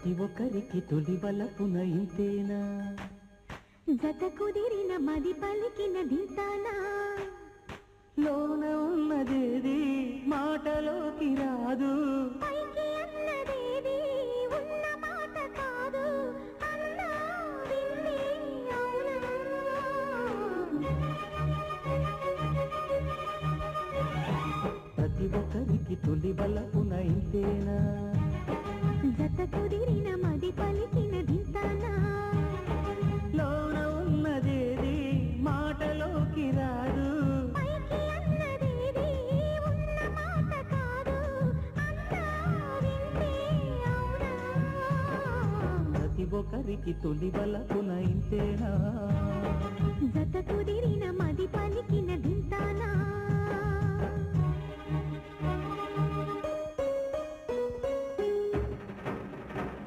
ప్రతి ఒక్కరికి తొలి వలపున ఇంతేనా జత కుదిరిన మది పలికిన దింతానా లోన ఉన్నదేది మాటలోకి రాదు పైకి అన్నదేది ఉన్న మాట కాదు అన్నా వింది అవునా ప్రతి ఒక్కరికి తొలి వలపున ఇంతేనా జత కుదిరిన మది పలికిన దింతానా లోన ఉన్నదేది మాటలోకి రాదు పైకి అన్నదేది ఉన్న మాట కాదు అన్నా వింది అవునా ప్రతి ఒక్కరికి తొలి వలపున ఇంతేనా జత కుదిరిన మది పలికిన దింతానా